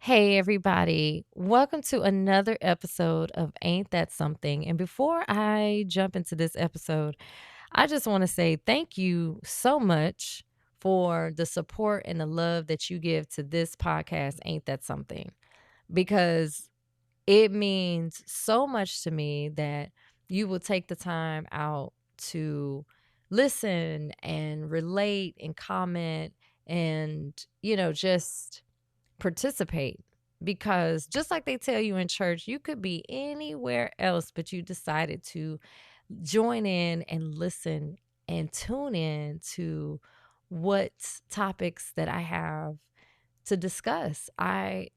Hey, everybody. Welcome to another episode of Ain't That Something. And before I jump into this episode, I just want to say thank you so much for the support and the love that you give to this podcast, Ain't That Something, because it means so much to me that you will take the time out to listen and relate and comment and, just participate, because just like they tell you in church, you could be anywhere else, but you decided to join in and listen and tune in to what topics that I have to discuss. I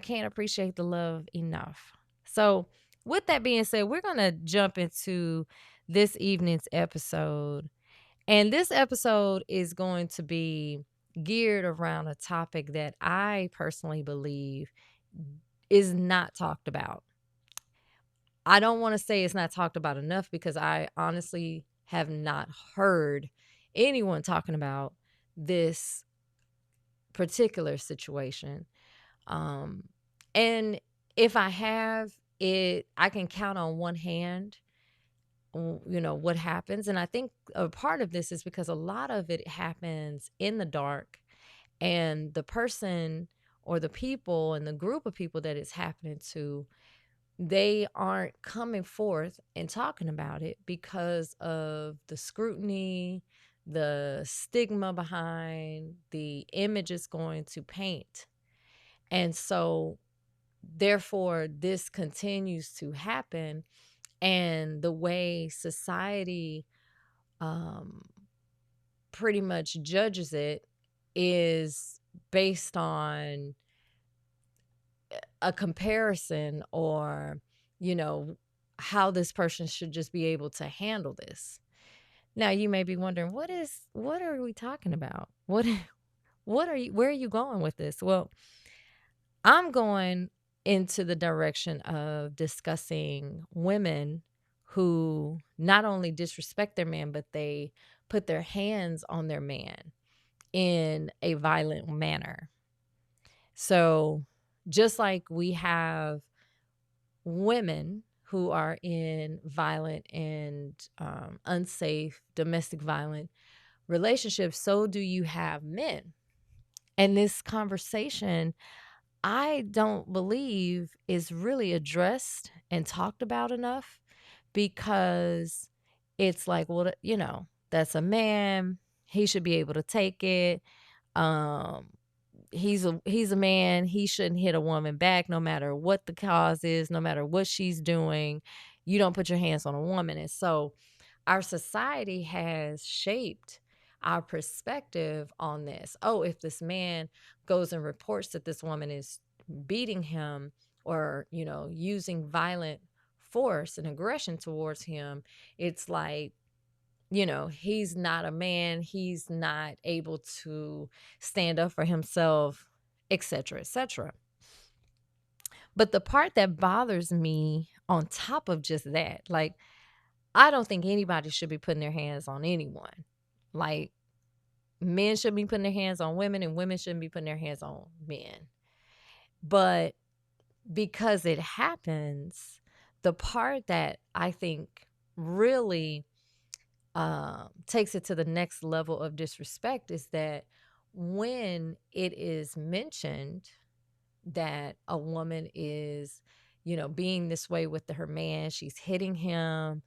can't appreciate the love enough. So, with that being said, we're going to jump into this evening's episode, and this episode is going to be geared around a topic that I personally believe is not talked about. I don't want to say it's not talked about enough, because I honestly have not heard anyone talking about this particular situation. Um, and if I have it, I can count on one hand what happens. And I think a part of this is because a lot of it happens in the dark, and the person or the people and the group of people that it's happening to, they aren't coming forth and talking about it because of the scrutiny, the stigma behind the image it's going to paint. And so therefore this continues to happen, and the way society um pretty much judges it is based on a comparison, or you know how this person should just be able to handle this. Now you may be wondering, what are we talking about? What are you where are you going with this? Well, I'm going into the direction of discussing women who not only disrespect their man, but they put their hands on their man in a violent manner. So, just like we have women who are in violent and unsafe domestic violent relationships, so do you have men. And this conversation, I don't believe, is really addressed and talked about enough, because it's like, well, that's a man. He should be able to take it. Um, he's a man. He shouldn't hit a woman back, no matter what the cause is, no matter what she's doing. You don't put your hands on a woman. And so our society has shaped our perspective on this. Oh, if this man goes and reports that this woman is beating him, or, using violent force and aggression towards him, it's like, he's not a man, he's not able to stand up for himself, etc., etc. But the part that bothers me on top of just that, like, I don't think anybody should be putting their hands on anyone. Like, men shouldn't be putting their hands on women, and women shouldn't be putting their hands on men. But because it happens, the part that I think really takes it to the next level of disrespect is that when it is mentioned that a woman is, being this way with her man, she's hitting him,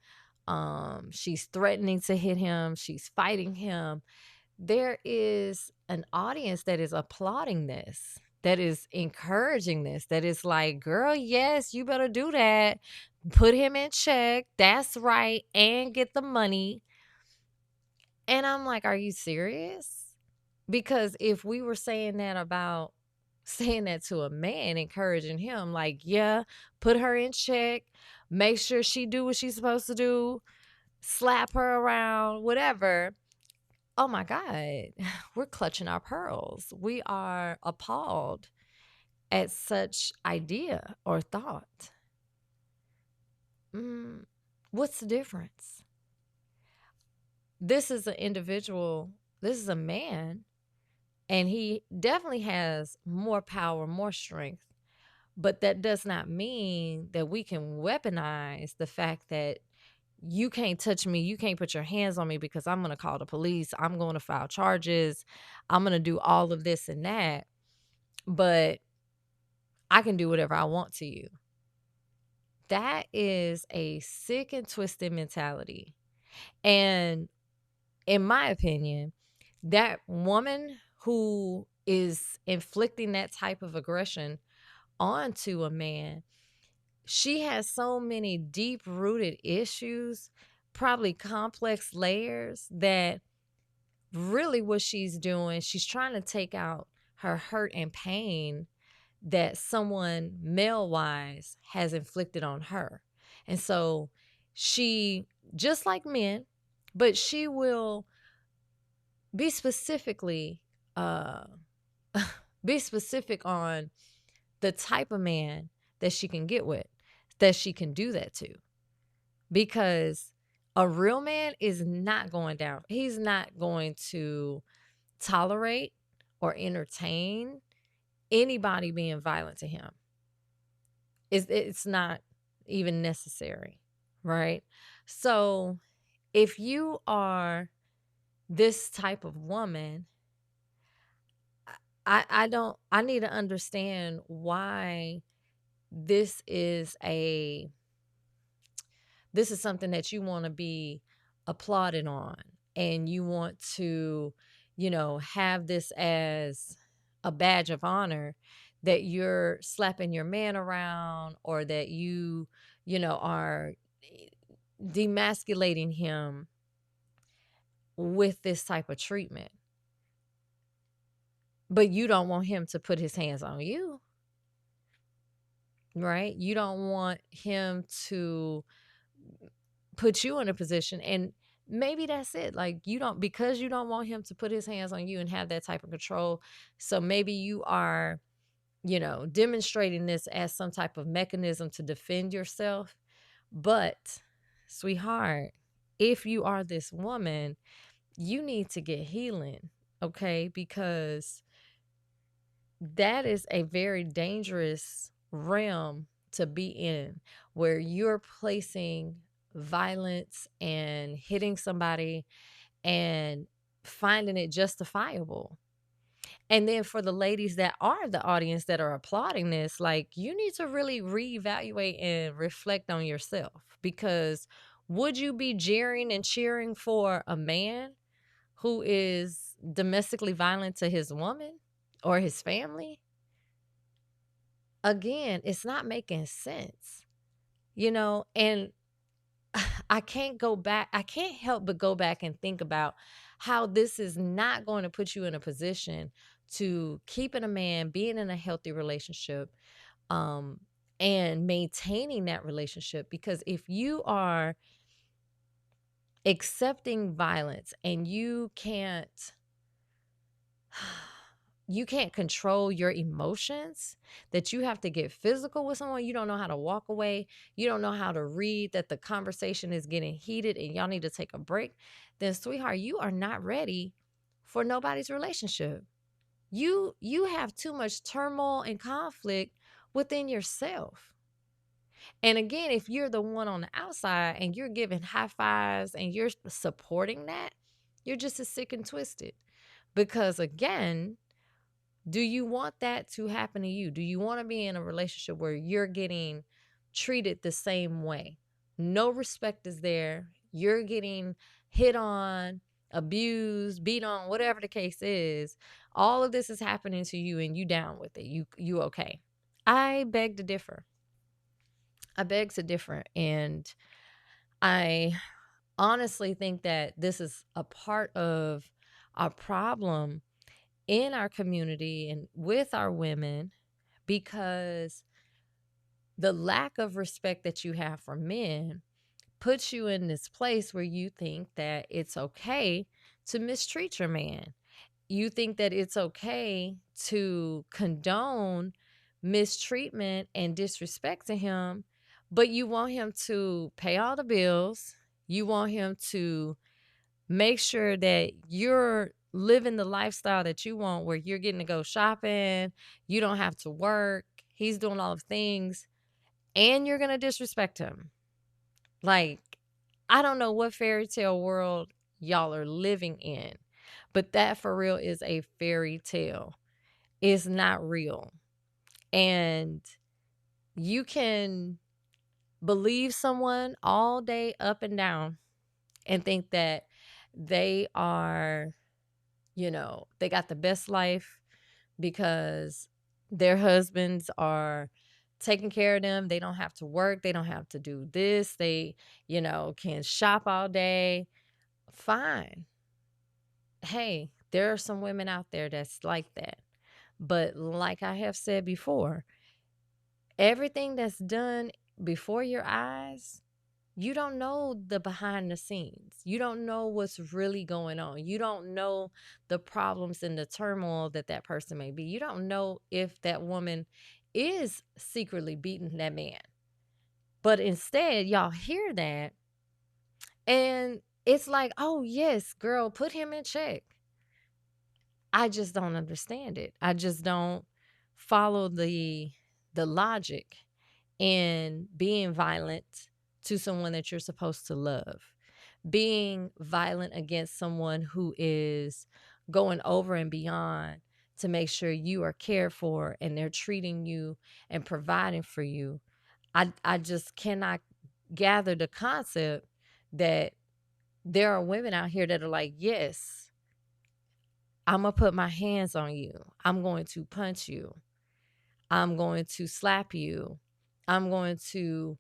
she's threatening to hit him, she's fighting him, there is an audience that is applauding this, that is encouraging this, that is like, girl, yes, you better do that. Put him in check. That's right. And get the money. And I'm like, are you serious? Because if we were saying that to a man, encouraging him, like, yeah, put her in check, make sure she do what she's supposed to do, slap her around, whatever. Oh my God, we're clutching our pearls. We are appalled at such idea or thought. Mm, what's the difference? This is an individual, this is a man, And he definitely has more power, more strength. But that does not mean that we can weaponize the fact that you can't touch me, you can't put your hands on me because I'm going to call the police, I'm going to file charges, I'm going to do all of this and that, but I can do whatever I want to you. That is a sick and twisted mentality. And in my opinion, that woman who is inflicting that type of aggression onto a man, she has so many deep rooted issues, probably complex layers, that really what she's doing, she's trying to take out her hurt and pain that someone male wise has inflicted on her. And so she, just like men, but she will be specifically, uh, be specific on the type of man that she can get with, that she can do that to. Because a real man is not going down. He's not going to tolerate or entertain anybody being violent to him. It's not even necessary, right? So if you are this type of woman, I need to understand why this is a this is something that you want to be applauded on, and you want to, have this as a badge of honor, that you're slapping your man around, or that are demasculating him with this type of treatment. But you don't want him to put his hands on you, right? You don't want him to put you in a position, and maybe that's it. Like, because you don't want him to put his hands on you and have that type of control. So maybe you are, demonstrating this as some type of mechanism to defend yourself. But, sweetheart, if you are this woman, you need to get healing, okay? Because that is a very dangerous realm to be in, where you're placing violence and hitting somebody and finding it justifiable. And then for the ladies that are the audience that are applauding this, like, you need to really reevaluate and reflect on yourself, because would you be jeering and cheering for a man who is domestically violent to his woman or his family? Again, it's not making sense, and I can't help but go back and think about how this is not going to put you in a position to keeping a man, being in a healthy relationship, um, and maintaining that relationship. Because if you are accepting violence and you can't control your emotions, that you have to get physical with someone, you don't know how to walk away, you don't know how to read that the conversation is getting heated and y'all need to take a break, then, sweetheart, you are not ready for nobody's relationship. You have too much turmoil and conflict within yourself. And again, if you're the one on the outside and you're giving high fives and you're supporting that, you're just as sick and twisted. Because again, do you want that to happen to you? Do you want to be in a relationship where you're getting treated the same way? No respect is there. You're getting hit on, abused, beat on, whatever the case is. All of this is happening to you and you down with it. You okay. I beg to differ. I beg to differ. And I honestly think that this is a part of our problem in our community and with our women, because the lack of respect that you have for men puts you in this place where you think that it's okay to mistreat your man. You think that it's okay to condone mistreatment and disrespect to him, but you want him to pay all the bills. You want him to make sure that you're living the lifestyle that you want where you're getting to go shopping, you don't have to work, he's doing all the things, and you're going to disrespect him. Like, I don't know what fairy tale world y'all are living in, but that for real is a fairy tale. It's not real. And you can believe someone all day up and down and think that they are, they got the best life because their husbands are taking care of them. They don't have to work. They don't have to do this. They, can shop all day. Fine. Hey, there are some women out there that's like that. But like I have said before, everything that's done before your eyes, you don't know the behind the scenes. You don't know what's really going on. You don't know the problems and the turmoil that that person may be. You don't know if that woman is secretly beating that man. But instead, y'all hear that and it's like, oh, yes, girl, put him in check. I just don't understand it. I just don't follow the logic in being violent to someone that you're supposed to love. Being violent against someone who is going over and beyond to make sure you are cared for and they're treating you and providing for you. I just cannot gather the concept that there are women out here that are like, yes, I'm going to put my hands on you. I'm going to punch you. I'm going to slap you. I'm going to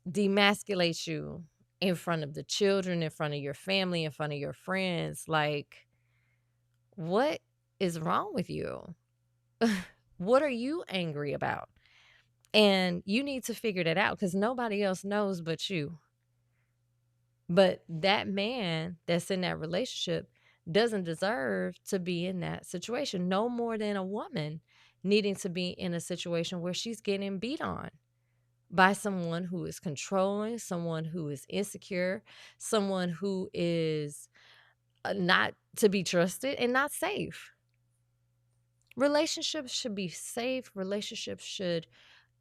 demasculate you in front of the children, in front of your family, in front of your friends. Like, what is wrong with you? What are you angry about? And you need to figure that out because nobody else knows but you. But that man that's in that relationship doesn't deserve to be in that situation, no more than a woman needing to be in a situation where she's getting beat on by someone who is controlling, someone who is insecure, someone who is not to be trusted and not safe. Relationships should be safe. Relationships should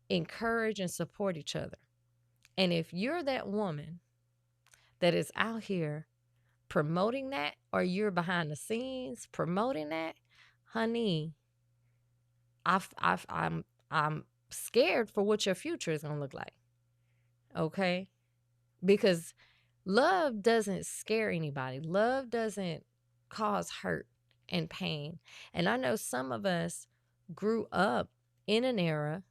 encourage and support each other. And if you're that woman that is out here promoting that, or you're behind the scenes promoting that, honey, I'm scared for what your future is gonna look like. Okay, because love doesn't scare anybody. Love doesn't cause hurt and pain. And I know some of us grew up in an era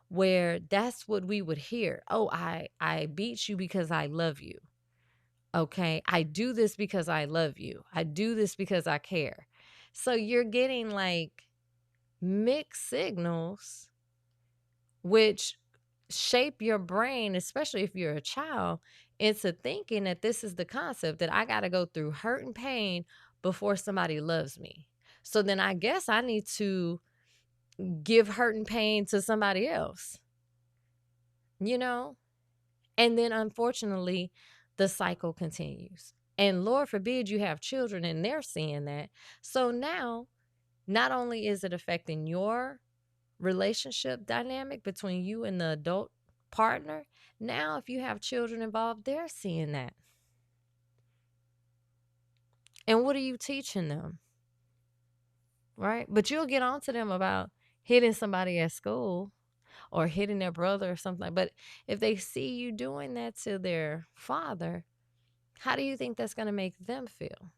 where that's what we would hear. Oh, I beat you because I love you. Okay, I do this because I love you. I do this because I care. So you're getting like mixed signals, which shape your brain, especially if you're a child, into thinking that this is the concept that I got to go through hurt and pain before somebody loves me. So then I guess I need to give hurt and pain to somebody else, you know? And then unfortunately, the cycle continues. And Lord forbid you have children and they're seeing that. So now, not only is it affecting your relationship dynamic between you and the adult partner, now if you have children involved, they're seeing that. And what are you teaching them? Right? But you'll get on to them about hitting somebody at school or hitting their brother or something. But if they see you doing that to their father, how do you think that's going to make them feel?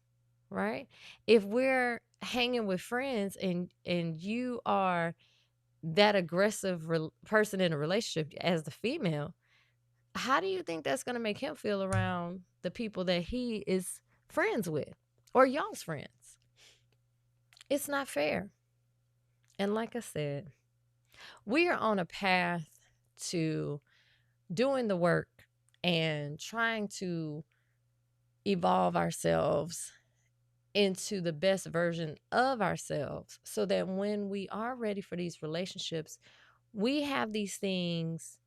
Right? If we're hanging with friends and you are that aggressive person in a relationship as the female, how do you think that's going to make him feel around the people that he is friends with or y'all's friends? It's not fair. And like I said, we are on a path to doing the work and trying to evolve ourselves into the best version of ourselves so that when we are ready for these relationships, we have these things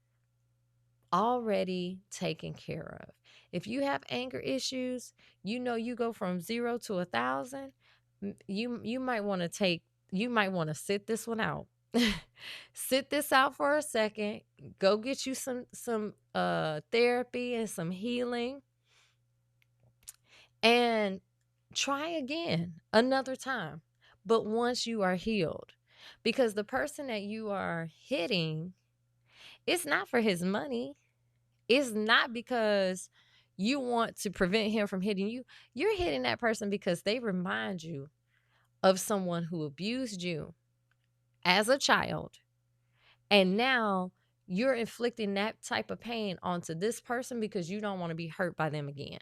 already taken care of. If you have anger issues, you go from 0 to 1,000. you might want to sit this one out. Sit this out for a second. Go get you some therapy and some healing, and try again another time. But once you are healed, because the person that you are hitting, it's not for his money. It's not because you want to prevent him from hitting you. You're hitting that person because they remind you of someone who abused you as a child. And now you're inflicting that type of pain onto this person because you don't want to be hurt by them again.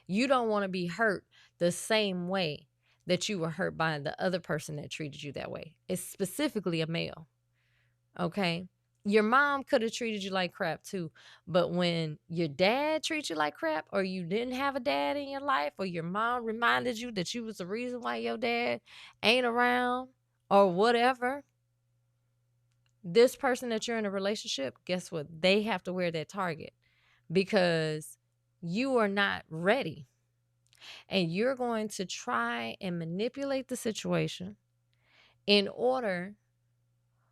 You don't want to be hurt the same way that you were hurt by the other person that treated you that way. It's specifically a male. Okay. Your mom could have treated you like crap too. But when your dad treats you like crap, or you didn't have a dad in your life, or your mom reminded you that you was the reason why your dad ain't around, or whatever, this person that you're in a relationship, guess what? They have to wear that target because you are not ready. And you're going to try and manipulate the situation in order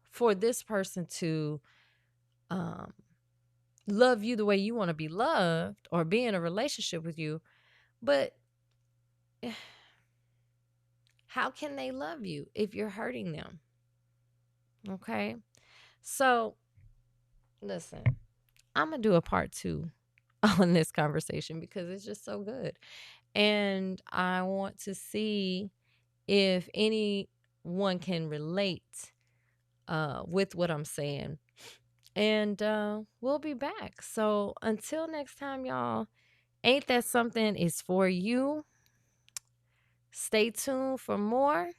for this person to um, love you the way you want to be loved, or be in a relationship with you. But how can they love you if you're hurting them? Okay. So listen, I'm going to do a part 2 on this conversation because it's just so good. And I want to see if anyone can relate with what I'm saying. And we'll be back. So until next time, y'all, Ain't That Something is for you. Stay tuned for more.